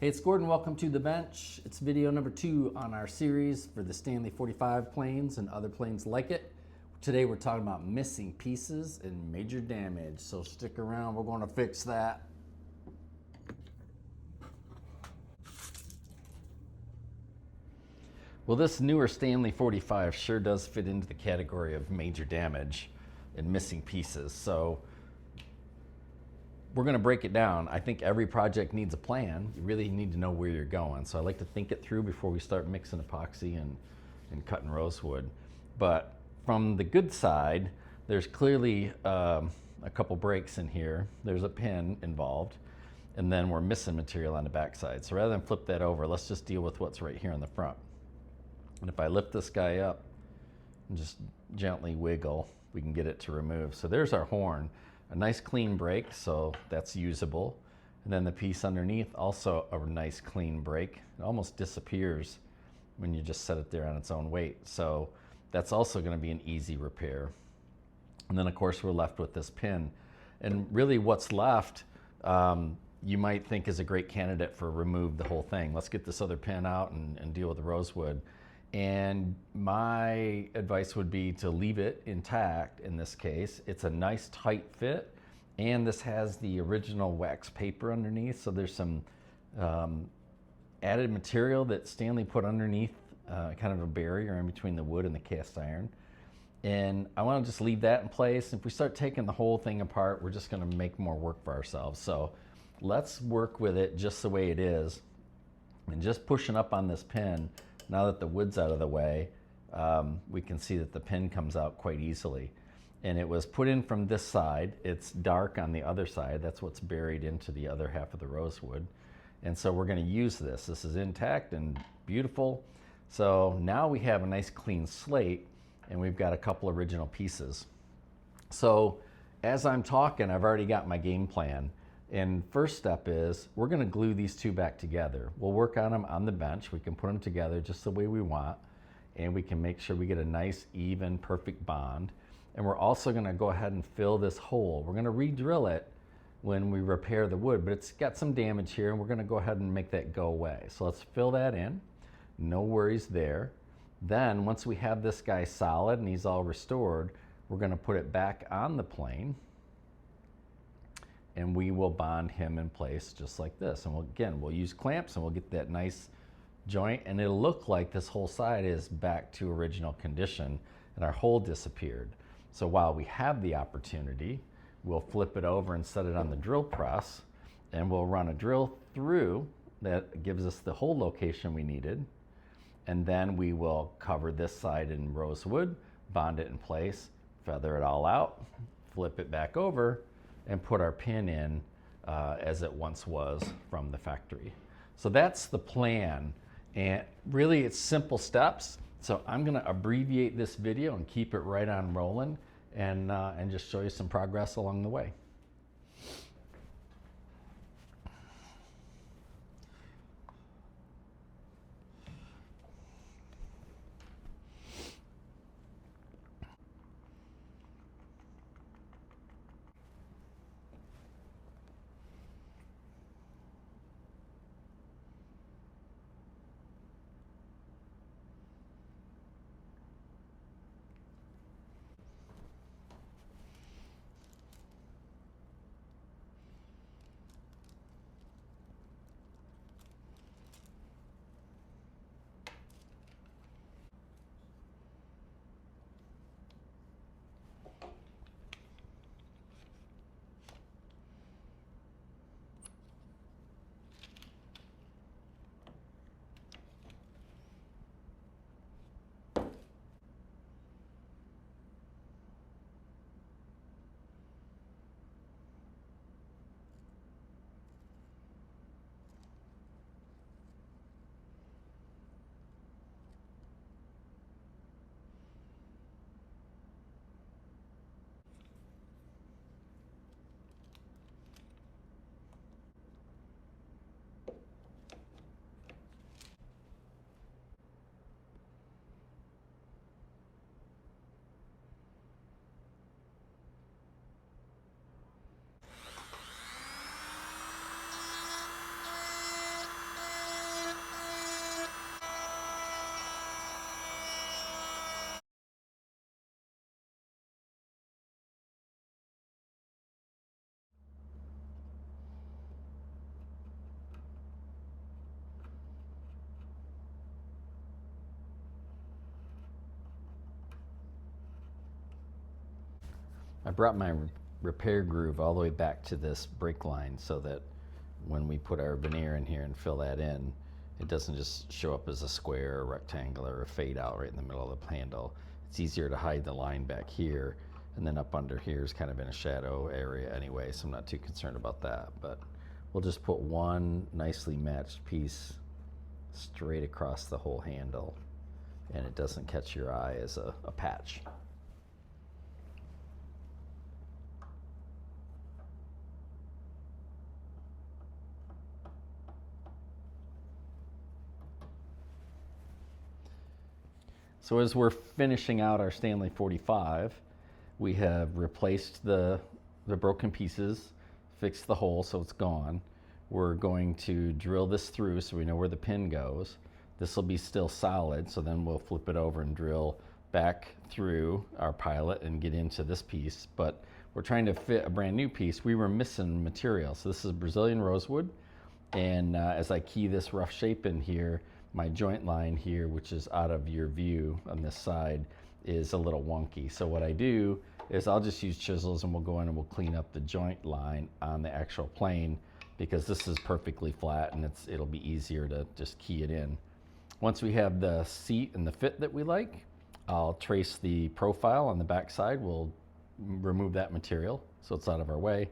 Hey, it's Gordon. Welcome to The Bench. It's video number 2 on our series for the Stanley 45 planes and other planes like it. Today we're talking about missing pieces and major damage, so stick around. We're going to fix that. Well, this newer Stanley 45 sure does fit into the category of major damage and missing pieces. So we're going to break it down. I think every project needs a plan. You really need to know where you're going. So I like to think it through before we start mixing epoxy and cutting rosewood. But from the good side, there's clearly a couple breaks in here. There's a pin involved, and then we're missing material on the back side. So rather than flip that over, let's just deal with what's right here in the front. And if I lift this guy up and just gently wiggle, we can get it to remove. So there's our horn. A nice clean break, so that's usable. And then the piece underneath, also a nice clean break. It almost disappears when you just set it there on its own weight. So that's also going to be an easy repair. And then of course we're left with this pin. And really what's left, you might think is a great candidate for remove the whole thing. Let's get this other pin out and deal with the rosewood. And my advice would be to leave it intact in this case. It's a nice tight fit, and this has the original wax paper underneath, so there's some added material that Stanley put underneath, kind of a barrier in between the wood and the cast iron. And I want to just leave that in place. If we start taking the whole thing apart, we're just going to make more work for ourselves. So let's work with it just the way it is, and just pushing up on this pin. Now that the wood's out of the way, we can see that the pin comes out quite easily. And it was put in from this side. It's dark on the other side. That's what's buried into the other half of the rosewood. And so we're going to use this. This is intact and beautiful. So now we have a nice clean slate, and we've got a couple original pieces. So as I'm talking, I've already got my game plan. And first step is we're going to glue these two back together. We'll work on them on the bench. We can put them together just the way we want, and we can make sure we get a nice, even, perfect bond. And we're also going to go ahead and fill this hole. We're going to re-drill it when we repair the wood, but it's got some damage here, and we're going to go ahead and make that go away. So let's fill that in. No worries there. Then once we have this guy solid and he's all restored, we're going to put it back on the plane, and we will bond him in place just like this. And we'll use clamps, and we'll get that nice joint, and it'll look like this whole side is back to original condition and our hole disappeared. So while we have the opportunity, we'll flip it over and set it on the drill press, and we'll run a drill through that gives us the hole location we needed. And then we will cover this side in rosewood, bond it in place, feather it all out, flip it back over, and put our pin in as it once was from the factory. So that's the plan, and really it's simple steps. So I'm going to abbreviate this video and keep it right on rolling, and just show you some progress along the way. I brought my repair groove all the way back to this brake line so that when we put our veneer in here and fill that in, it doesn't just show up as a square or rectangular or a fade out right in the middle of the handle. It's easier to hide the line back here, and then up under here is kind of in a shadow area anyway, so I'm not too concerned about that. But we'll just put one nicely matched piece straight across the whole handle, and it doesn't catch your eye as a patch. So as we're finishing out our Stanley 45, we have replaced the broken pieces, fixed the hole so it's gone. We're going to drill this through so we know where the pin goes. This will be still solid, so then we'll flip it over and drill back through our pilot and get into this piece. But we're trying to fit a brand new piece. We were missing material. So this is Brazilian rosewood, and as I key this rough shape in here, my joint line here, which is out of your view on this side, is a little wonky. So what I do is I'll just use chisels and we'll go in and we'll clean up the joint line on the actual plane, because this is perfectly flat and it'll be easier to just key it in. Once we have the seat and the fit that we like, I'll trace the profile on the back side. We'll remove that material so it's out of our way,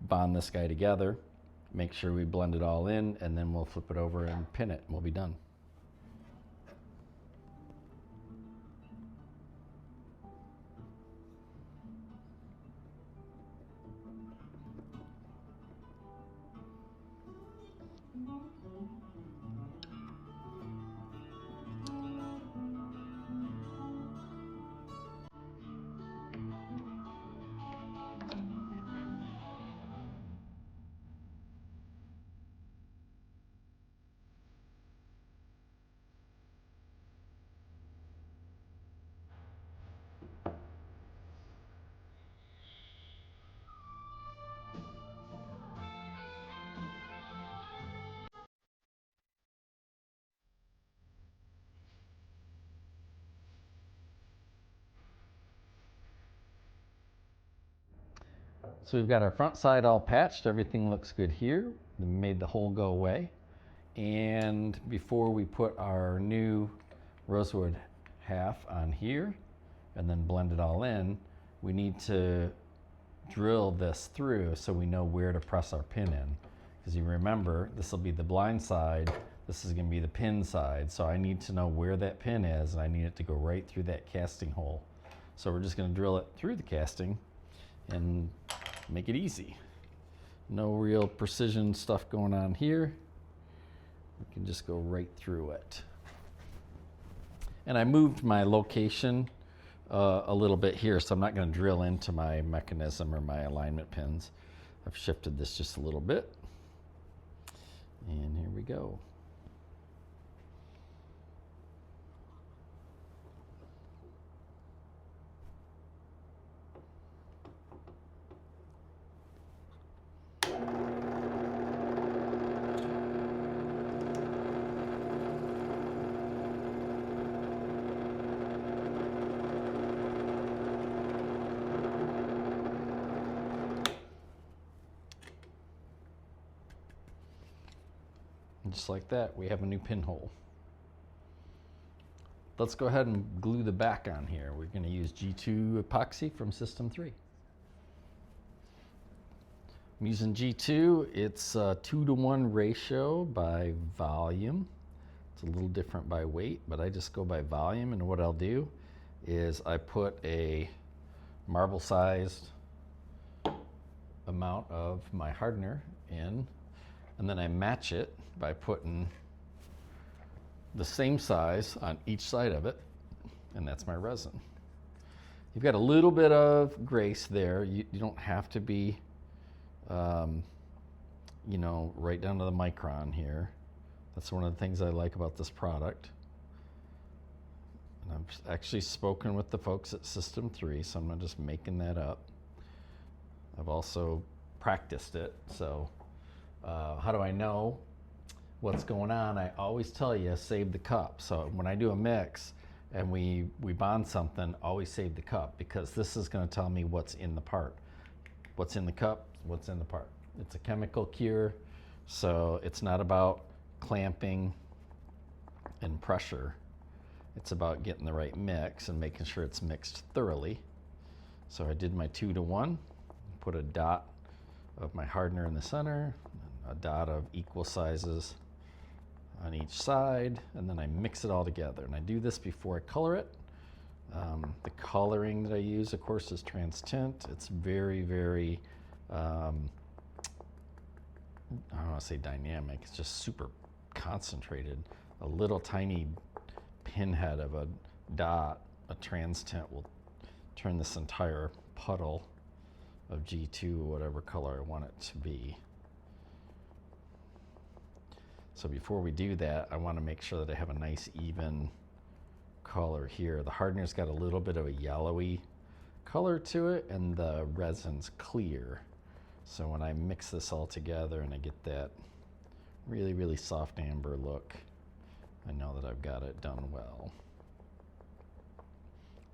bond this guy together, make sure we blend it all in, and then we'll flip it over and pin it and we'll be done. So we've got our front side all patched. Everything looks good here. We made the hole go away. And before we put our new rosewood half on here and then blend it all in, we need to drill this through so we know where to press our pin in. Because you remember, this will be the blind side, this is going to be the pin side. So I need to know where that pin is, and I need it to go right through that casting hole. So we're just going to drill it through the casting and make it easy. No real precision stuff going on here. We can just go right through it. And I moved my location a little bit here, so I'm not going to drill into my mechanism or my alignment pins. I've shifted this just a little bit. And here we go. And just like that, we have a new pinhole. Let's go ahead and glue the back on here. We're going to use G2 epoxy from System 3. I'm using G2. It's a 2-to-1 ratio by volume. It's a little different by weight, but I just go by volume. And what I'll do is I put a marble-sized amount of my hardener in, and then I match it by putting the same size on each side of it, and that's my resin. You've got a little bit of grace there. You don't have to be, you know, right down to the micron here. That's one of the things I like about this product. And I've actually spoken with the folks at System 3, so I'm not just making that up. I've also practiced it, so how do I know what's going on? I always tell you, save the cup. So when I do a mix, and we bond something, always save the cup, because this is going to tell me what's in the part. What's in the cup, what's in the part. It's a chemical cure, so it's not about clamping and pressure. It's about getting the right mix and making sure it's mixed thoroughly. So I did my 2-to-1, put a dot of my hardener in the center, a dot of equal sizes on each side, and then I mix it all together. And I do this before I color it. The coloring that I use, of course, is trans tint. It's very, very, I don't want to say dynamic, it's just super concentrated. A little tiny pinhead of a dot, a trans tint, will turn this entire puddle of G2, whatever color I want it to be. So before we do that, I want to make sure that I have a nice even color here. The hardener's got a little bit of a yellowy color to it, and the resin's clear. So when I mix this all together and I get that really, really soft amber look, I know that I've got it done well.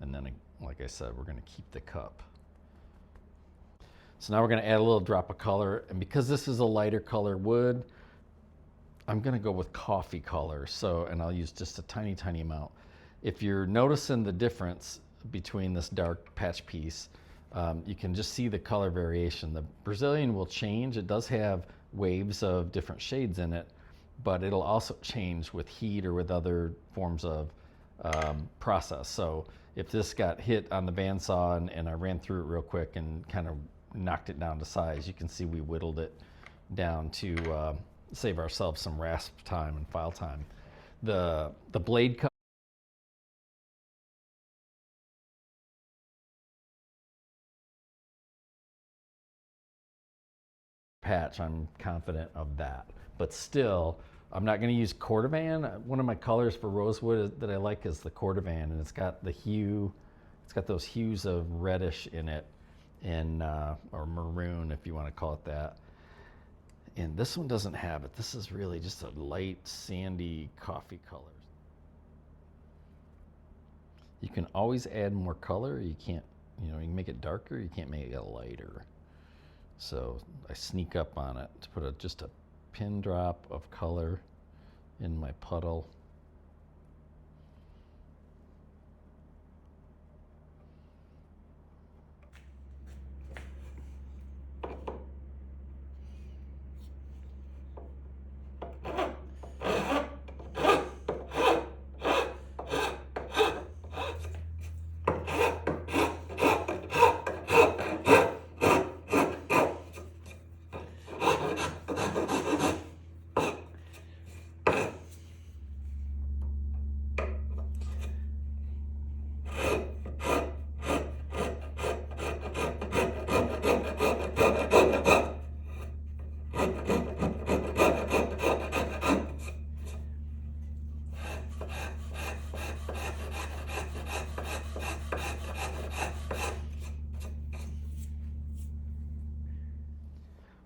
And then, like I said, we're going to keep the cup. So now we're going to add a little drop of color, and because this is a lighter color wood, I'm going to go with coffee color. So, and I'll use just a tiny, tiny amount. If you're noticing the difference between this dark patch piece, you can just see the color variation. The Brazilian will change. It does have waves of different shades in it, but it'll also change with heat or with other forms of process. So if this got hit on the bandsaw and I ran through it real quick and kind of knocked it down to size, you can see we whittled it down to save ourselves some rasp time and file time. The blade cut patch, I'm confident of that. But still, I'm not going to use Cordovan. One of my colors for Rosewood that I like is the Cordovan, and it's got the hue, it's got those hues of reddish in it, and or maroon if you want to call it that. And this one doesn't have it. This is really just a light sandy coffee color. You can always add more color. You can't, you can make it darker, you can't make it lighter. So I sneak up on it to put just a pin drop of color in my puddle.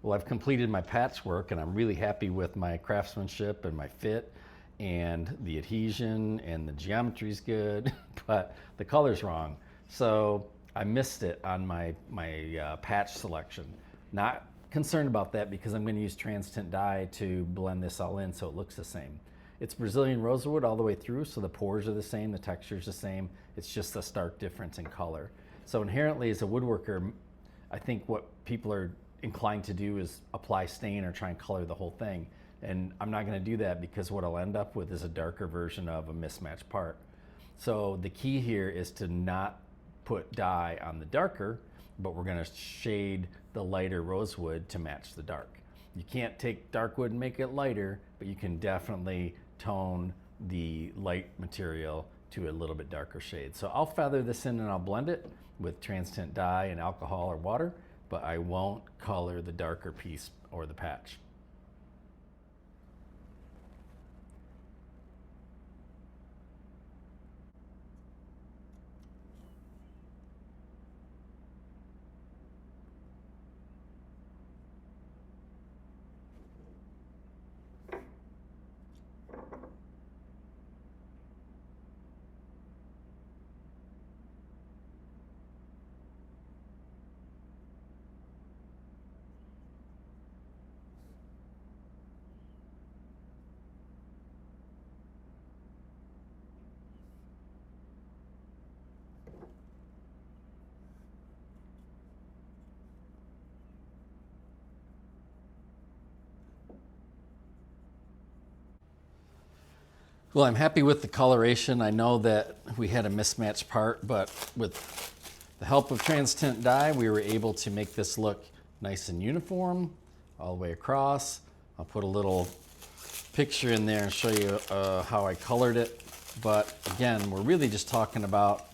Well, I've completed my patchwork and I'm really happy with my craftsmanship and my fit, and the adhesion and the geometry's good, but the color's wrong. So I missed it on my patch selection. Not concerned about that because I'm going to use trans tint dye to blend this all in so it looks the same. It's Brazilian rosewood all the way through, so the pores are the same, the texture's the same. It's just a stark difference in color. So inherently as a woodworker, I think what people are inclined to do is apply stain or try and color the whole thing. And I'm not going to do that because what I'll end up with is a darker version of a mismatched part. So the key here is to not put dye on the darker, but we're going to shade the lighter rosewood to match the dark. You can't take dark wood and make it lighter, but you can definitely tone the light material to a little bit darker shade. So I'll feather this in and I'll blend it with trans tint dye and alcohol or water, but I won't color the darker piece or the patch. Well, I'm happy with the coloration. I know that we had a mismatched part, but with the help of TransTint dye, we were able to make this look nice and uniform all the way across. I'll put a little picture in there and show you how I colored it. But again, we're really just talking about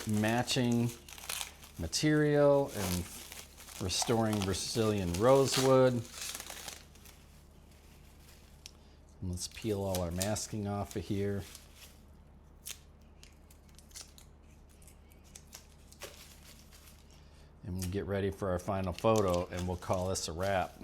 matching material and restoring Brazilian rosewood. And let's peel all our masking off of here. And we'll get ready for our final photo, and we'll call this a wrap.